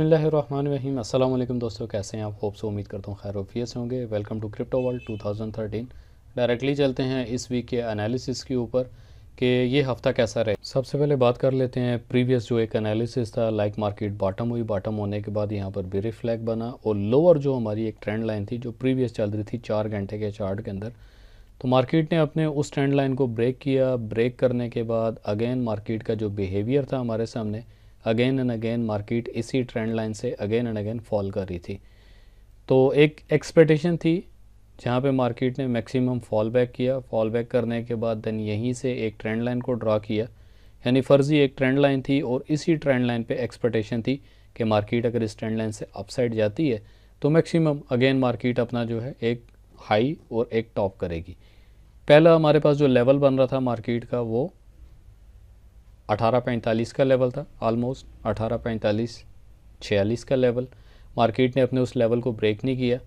बिस्मिल्लाहिर्रहमानिर्रहीम। अस्सलाम वालेकुम दोस्तों, कैसे हैं आप? होप से उम्मीद करता हूँ खैर वफियत से होंगे। Welcome to crypto world 2013। Directly चलते हैं इस वीक के एनालिसिस के ऊपर कि ये हफ़्ता कैसा रहे। सबसे पहले बात कर लेते हैं प्रीवियस जो एक एनालिसिस था। लाइक मार्केट बॉटम हुई, बॉटम होने के बाद यहाँ पर बेरिश फ्लैग बना और लोअर जो हमारी एक ट्रेंड लाइन थी जो प्रीवियस चल रही थी 4 घंटे के चार्ट के अंदर, तो मार्केट ने अपने उस ट्रेंड लाइन को ब्रेक किया। ब्रेक करने के बाद अगेन मार्केट का जो बिहेवियर था हमारे सामने, अगेन एंड अगेन मार्केट इसी ट्रेंड लाइन से अगेन एंड अगेन फॉल कर रही थी। तो एक एक्सपेक्टेशन थी जहाँ पे मार्केट ने मैक्सिमम फॉल बैक किया। फॉल बैक करने के बाद देन यहीं से एक ट्रेंड लाइन को ड्रा किया, यानी फ़र्ज़ी एक ट्रेंड लाइन थी और इसी ट्रेंड लाइन पे एक्सपेक्टेशन थी कि मार्केट अगर इस ट्रेंड लाइन से अपसाइड जाती है तो मैक्सिमम अगेन मार्केट अपना जो है एक हाई और एक टॉप करेगी। पहला हमारे पास जो लेवल बन रहा था मार्केट का वो 1845 का लेवल था, ऑलमोस्ट 1845-46 का लेवल। मार्केट ने अपने उस लेवल को ब्रेक नहीं किया,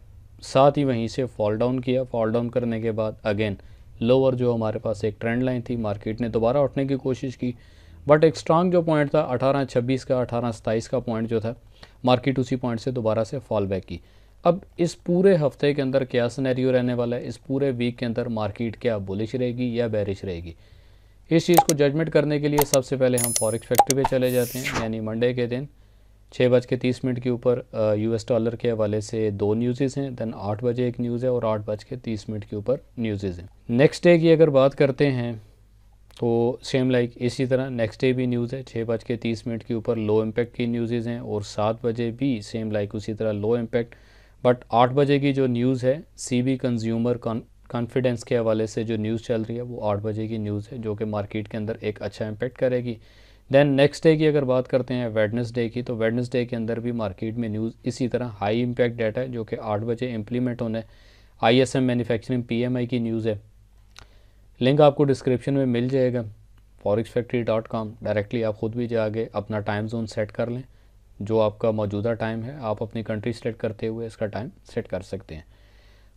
साथ ही वहीं से फॉल डाउन किया। फॉल डाउन करने के बाद अगेन लोअर जो हमारे पास एक ट्रेंड लाइन थी, मार्केट ने दोबारा उठने की कोशिश की, बट एक स्ट्रांग जो पॉइंट था 1826 का 1827 का पॉइंट जो था, मार्केट उसी पॉइंट से दोबारा से फॉल बैक की। अब इस पूरे हफ्ते के अंदर क्या सिनेरियो रहने वाला है, इस पूरे वीक के अंदर मार्केट क्या बुलिश रहेगी या बेरिश रहेगी, इस चीज़ को जजमेंट करने के लिए सबसे पहले हम फॉरेक्स फैक्ट्री पे चले जाते हैं। यानी मंडे के दिन 6:30 के ऊपर यूएस डॉलर के हवाले से 2 न्यूज़ हैं। देन 8 बजे एक न्यूज़ है और 8:30 के ऊपर न्यूज़ हैं। नेक्स्ट डे की अगर बात करते हैं तो सेम लाइक इसी तरह नेक्स्ट डे भी न्यूज़ है। 6:30 के ऊपर लो इम्पैक्ट की न्यूज़ हैं और 7 बजे भी सेम लाइक उसी तरह लो इम्पैक्ट। बट 8 बजे की जो न्यूज़ है सीबी कंज्यूमर कॉन्फिडेंस के हवाले से जो न्यूज़ चल रही है वो 8 बजे की न्यूज़ है, जो कि मार्केट के अंदर एक अच्छा इम्पैक्ट करेगी। देन नेक्स्ट डे की अगर बात करते हैं वेडनेसडे की, तो वेडनेसडे के अंदर भी मार्केट में न्यूज़ इसी तरह हाई इम्पैक्ट डाटा है जो कि 8 बजे इम्प्लीमेंट होना है। आईएसएम मैन्युफैक्चरिंग पीएमआई की न्यूज़ है, लिंक आपको डिस्क्रिप्शन में मिल जाएगा forexfactory.com। डायरेक्टली आप ख़ुद भी जाके अपना टाइम जोन सेट कर लें, जो आपका मौजूदा टाइम है आप अपनी कंट्री सेलेक्ट करते हुए इसका टाइम सेट कर सकते हैं।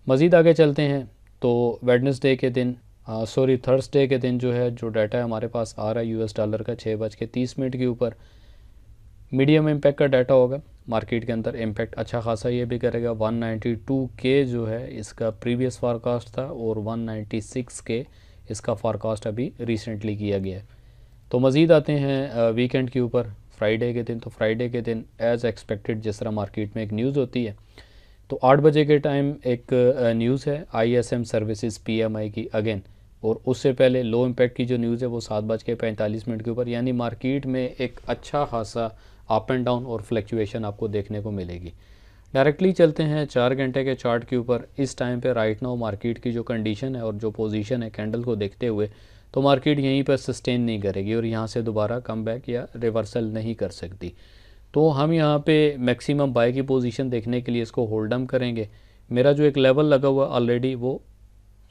मज़ीद आगे चलते हैं तो वेडनेसडे के दिन थर्सडे के दिन जो है जो डाटा हमारे पास आ रहा है यूएस डॉलर का 6:30 के ऊपर मीडियम इम्पैक्ट का डाटा होगा। मार्केट के अंदर इम्पैक्ट अच्छा खासा ये भी करेगा। 192 के जो है इसका प्रीवियस फारकास्ट था और 196 के इसका फारकास्ट अभी रिसेंटली किया गया है। तो मज़ीद आते हैं वीकेंड के ऊपर फ्राइडे के दिन। तो फ्राइडे के दिन एज़ एक्सपेक्टेड जिस तरह मार्केट में एक न्यूज़ होती है, तो 8 बजे के टाइम एक न्यूज़ है आईएसएम सर्विसेज पीएमआई की अगेन, और उससे पहले लो इम्पैक्ट की जो न्यूज़ है वो 7:45 के ऊपर। यानी मार्केट में एक अच्छा खासा अप एंड डाउन और फ्लक्चुएशन आपको देखने को मिलेगी। डायरेक्टली चलते हैं 4 घंटे के चार्ट के ऊपर। इस टाइम पे राइट नाउ मार्केट की जो कंडीशन है और जो पोजीशन है कैंडल को देखते हुए, तो मार्केट यहीं पर सस्टेन नहीं करेगी और यहाँ से दोबारा कम बैक या रिवर्सल नहीं कर सकती। तो हम यहाँ पे मैक्सिमम बाय की पोजीशन देखने के लिए इसको होल्ड अप करेंगे। मेरा जो एक लेवल लगा हुआ ऑलरेडी वो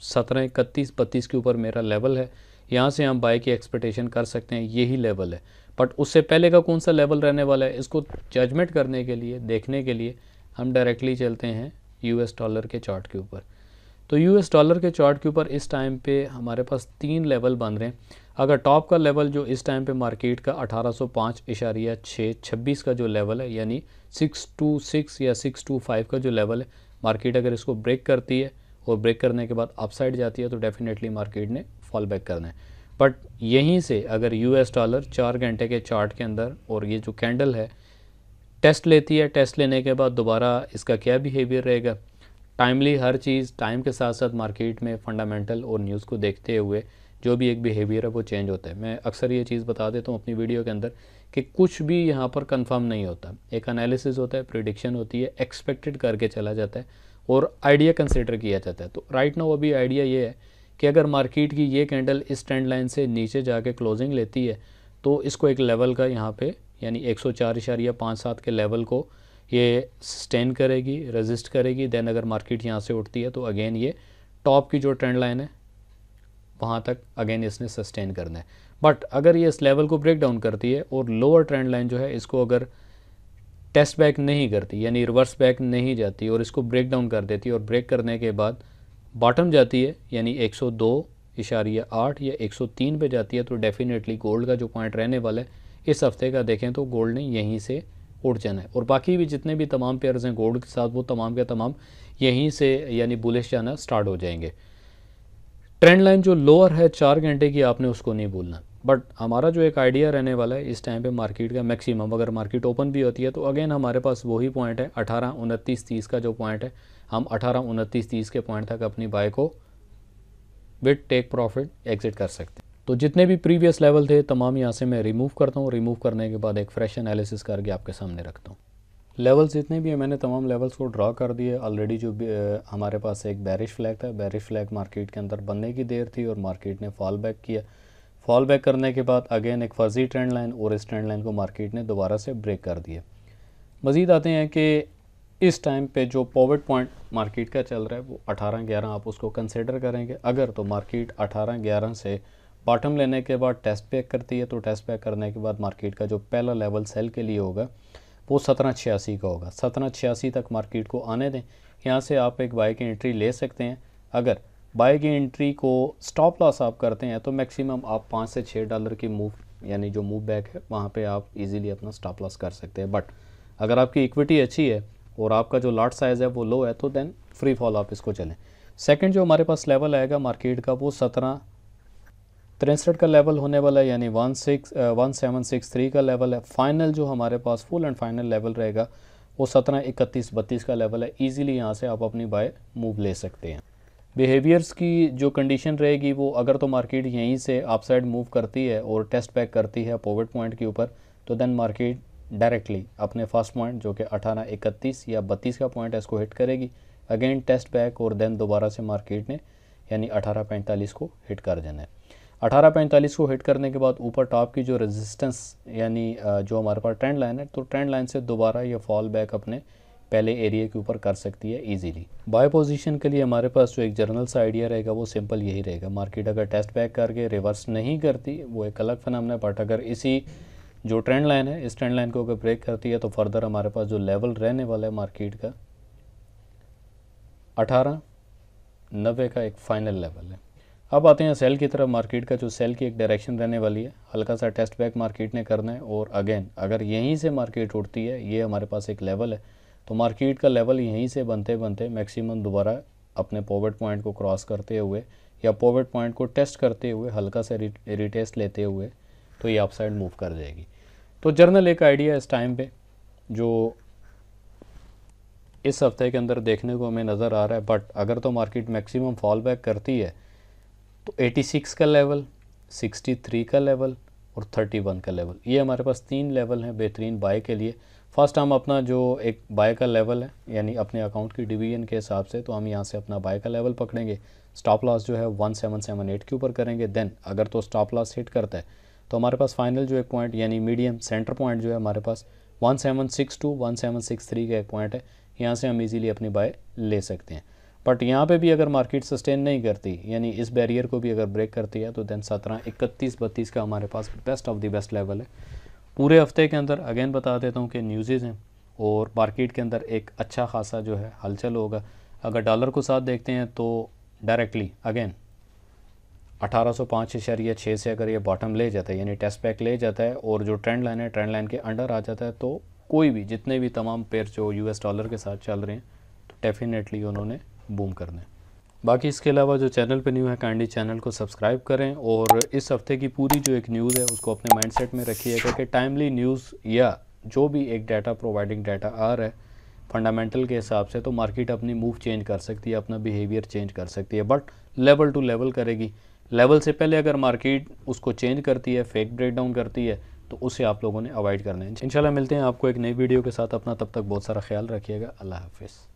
17:31-32 के ऊपर मेरा लेवल है, यहाँ से हम बाय की एक्सपेक्टेशन कर सकते हैं, यही लेवल है। बट उससे पहले का कौन सा लेवल रहने वाला है इसको जजमेंट करने के लिए, देखने के लिए हम डायरेक्टली चलते हैं यूएस डॉलर के चार्ट के ऊपर। तो यूएस डॉलर के चार्ट के ऊपर इस टाइम पे हमारे पास 3 लेवल बन रहे हैं। अगर टॉप का लेवल जो इस टाइम पे मार्केट का 1805.626 का जो लेवल है, यानी 626 या 625 का जो लेवल है, मार्केट अगर इसको ब्रेक करती है और ब्रेक करने के बाद अपसाइड जाती है तो डेफिनेटली मार्केट ने फॉल बैक करना है। बट यहीं से अगर यूएस डॉलर 4 घंटे के चार्ट के अंदर और ये जो कैंडल है टेस्ट लेती है, टेस्ट लेने के बाद दोबारा इसका क्या बिहेवियर रहेगा, टाइमली हर चीज़ टाइम के साथ साथ मार्केट में फंडामेंटल और न्यूज़ को देखते हुए जो भी एक बिहेवियर है वो चेंज होता है। मैं अक्सर ये चीज़ बता देता हूँ अपनी वीडियो के अंदर कि कुछ भी यहाँ पर कंफर्म नहीं होता, एक एनालिसिस होता है, प्रिडिक्शन होती है, एक्सपेक्टेड करके चला जाता है और आइडिया कंसिडर किया जाता है। तो राइट नाउ अभी आइडिया ये है कि अगर मार्केट की ये कैंडल इस ट्रेंड लाइन से नीचे जाके क्लोजिंग लेती है तो इसको एक लेवल का यहाँ पे यानी 104.57 के लेवल को ये सस्टेन करेगी, रेजिस्ट करेगी। देन अगर मार्केट यहाँ से उठती है तो अगेन ये टॉप की जो ट्रेंड लाइन है वहाँ तक अगेन इसने सस्टेन करना है। बट अगर ये इस लेवल को ब्रेक डाउन करती है और लोअर ट्रेंड लाइन जो है इसको अगर टेस्ट बैक नहीं करती, यानी रिवर्स बैक नहीं जाती और इसको ब्रेक डाउन कर देती है और ब्रेक करने के बाद बॉटम जाती है यानी 102.8 या 103 पे जाती है, तो डेफिनेटली गोल्ड का जो पॉइंट रहने वाला है इस हफ्ते का देखें तो गोल्ड ने यहीं से उठ जाना है। और बाकी भी जितने भी तमाम पेयर्स हैं गोल्ड के साथ, वो तमाम के तमाम यहीं से यानी बुलिश जाना स्टार्ट हो जाएंगे। ट्रेंड लाइन जो लोअर है 4 घंटे की, आपने उसको नहीं भूलना। बट हमारा जो एक आइडिया रहने वाला है इस टाइम पे मार्केट का मैक्सिमम, अगर मार्केट ओपन भी होती है तो अगेन हमारे पास वही पॉइंट है 18-29-30 का जो पॉइंट है, हम 18-29-30 के पॉइंट तक अपनी बाय को विद टेक प्रॉफिट एग्जिट कर सकते हैं। तो जितने भी प्रीवियस लेवल थे तमाम यहाँ से मैं रिमूव करता हूँ। रिमूव करने के बाद एक फ्रेश एनालिसिस करके आपके सामने रखता हूँ। लेवल्स जितने भी हैं मैंने तमाम लेवल्स को ड्रा कर दिए ऑलरेडी। जो हमारे पास एक बेरिश फ्लैग था, बेरिश फ्लैग मार्केट के अंदर बनने की देर थी और मार्केट ने फॉल बैक किया। फॉल बैक करने के बाद अगेन एक फर्जी ट्रेंड लाइन, और इस ट्रेंड लाइन को मार्केट ने दोबारा से ब्रेक कर दिया। मज़ीद आते हैं कि इस टाइम पे जो पॉवर्ट पॉइंट मार्केट का चल रहा है वो 18-11 आप उसको कंसिडर करेंगे। अगर तो मार्केट 18-11 से बॉटम लेने के बाद टेस्ट बैक करती है तो टेस्ट बैक करने के बाद मार्केट का जो पहला लेवल सेल के लिए होगा वो 1786 का होगा। 1786 तक मार्केट को आने दें, यहाँ से आप एक बाय की एंट्री ले सकते हैं। अगर बाय की एंट्री को स्टॉप लॉस आप करते हैं तो मैक्सिमम आप $5 से $6 की मूव यानी जो मूव बैक है वहाँ पे आप इजीली अपना स्टॉप लॉस कर सकते हैं। बट अगर आपकी इक्विटी अच्छी है और आपका जो लॉट साइज़ है वो लो है तो देन फ्री फॉल आप इसको चलें। सेकंड जो हमारे पास लेवल आएगा मार्केट का वो 1763 का लेवल होने वाला है, यानी 1763 का लेवल है। फाइनल जो हमारे पास फुल एंड फाइनल लेवल रहेगा वो 1731-32 का लेवल है। ईजिली यहाँ से आप अपनी बाय मूव ले सकते हैं। बिहेवियर्स की जो कंडीशन रहेगी वो अगर तो मार्केट यहीं से अपसाइड मूव करती है और टेस्ट बैक करती है पॉवर्ट पॉइंट के ऊपर तो देन मार्केट डायरेक्टली अपने फर्स्ट पॉइंट जो कि 1831 या 32 का पॉइंट है इसको हिट करेगी। अगेन टेस्ट बैक और देन दोबारा से मार्केट ने यानी 1845 को हिट कर देना है। 1845 को हिट करने के बाद ऊपर टॉप की जो रेजिस्टेंस यानी जो हमारे पास ट्रेंड लाइन है तो ट्रेंड लाइन से दोबारा ये फॉल बैक अपने पहले एरिया के ऊपर कर सकती है इजीली। बाय पोजीशन के लिए हमारे पास जो एक जर्नल सा आइडिया रहेगा वो सिंपल यही रहेगा। मार्केट अगर टेस्ट बैक करके रिवर्स नहीं करती वो एक अलग फिनोमेना है, बट अगर इसी जो ट्रेंड लाइन है इस ट्रेंड लाइन को अगर ब्रेक करती है तो फर्दर हमारे पास जो लेवल रहने वाला है मार्केट का 1890 का एक फाइनल लेवल है। अब आते हैं सेल की तरफ। मार्केट का जो सेल की एक डायरेक्शन रहने वाली है, हल्का सा टेस्ट बैक मार्केट ने करना है और अगेन अगर यहीं से मार्केट उठती है, ये हमारे पास एक लेवल है, तो मार्केट का लेवल यहीं से बनते बनते मैक्सिमम दोबारा अपने पॉवर्ट पॉइंट को क्रॉस करते हुए या पॉवर्ट पॉइंट को टेस्ट करते हुए हल्का से रिटेस्ट लेते हुए तो ये अपसाइड मूव कर जाएगी। तो जर्नल एक आइडिया इस टाइम पे जो इस हफ्ते के अंदर देखने को हमें नज़र आ रहा है। बट अगर तो मार्केट मैक्सिमम फॉल बैक करती है तो 86 का लेवल, 63 का लेवल और 31 का लेवल, ये हमारे पास 3 लेवल हैं बेहतरीन बाय के लिए। फर्स्ट हम अपना जो एक बाय का लेवल है यानी अपने अकाउंट की डिवीजन के हिसाब से तो हम यहाँ से अपना बाय का लेवल पकड़ेंगे। स्टॉप लॉस जो है 1778 के ऊपर करेंगे। देन अगर तो स्टॉप लॉस हिट करता है तो हमारे पास फाइनल जो एक पॉइंट यानी मीडियम सेंटर पॉइंट जो है हमारे पास 1762-1763 का एक पॉइंट है, यहाँ से हम इजीली अपनी बाय ले सकते हैं। बट यहाँ पे भी अगर मार्केट सस्टेन नहीं करती यानी इस बैरियर को भी अगर ब्रेक करती है तो देन 1731-32 का हमारे पास best of the best level है। पूरे हफ्ते के अंदर अगेन बता देता हूँ कि न्यूज़ हैं और मार्केट के अंदर एक अच्छा खासा जो है हलचल होगा। अगर डॉलर को साथ देखते हैं तो डायरेक्टली अगेन 1805.6 से अगर ये बॉटम ले जाता है यानी टेस्ट बैक ले जाता है और जो ट्रेंड लाइन है ट्रेंड लाइन के अंडर आ जाता है तो कोई भी जितने भी तमाम पेयर जो US डॉलर के साथ चल रहे हैं तो डेफिनेटली उन्होंने बूम करना है। बाकी इसके अलावा जो चैनल पे न्यू है काइंडली चैनल को सब्सक्राइब करें और इस हफ्ते की पूरी जो एक न्यूज़ है उसको अपने माइंडसेट में रखिएगा कि टाइमली न्यूज़ या जो भी एक डाटा प्रोवाइडिंग डाटा आ रहा है फंडामेंटल के हिसाब से तो मार्केट अपनी मूव चेंज कर सकती है, अपना बिहेवियर चेंज कर सकती है, बट लेवल टू लेवल करेगी। लेवल से पहले अगर मार्केट उसको चेंज करती है, फेक ब्रेकडाउन करती है तो उसे आप लोगों ने अवॉइड करना है। इंशाल्लाह मिलते हैं आपको एक नई वीडियो के साथ। अपना तब तक बहुत सारा ख्याल रखिएगा। अल्लाह हाफिज़।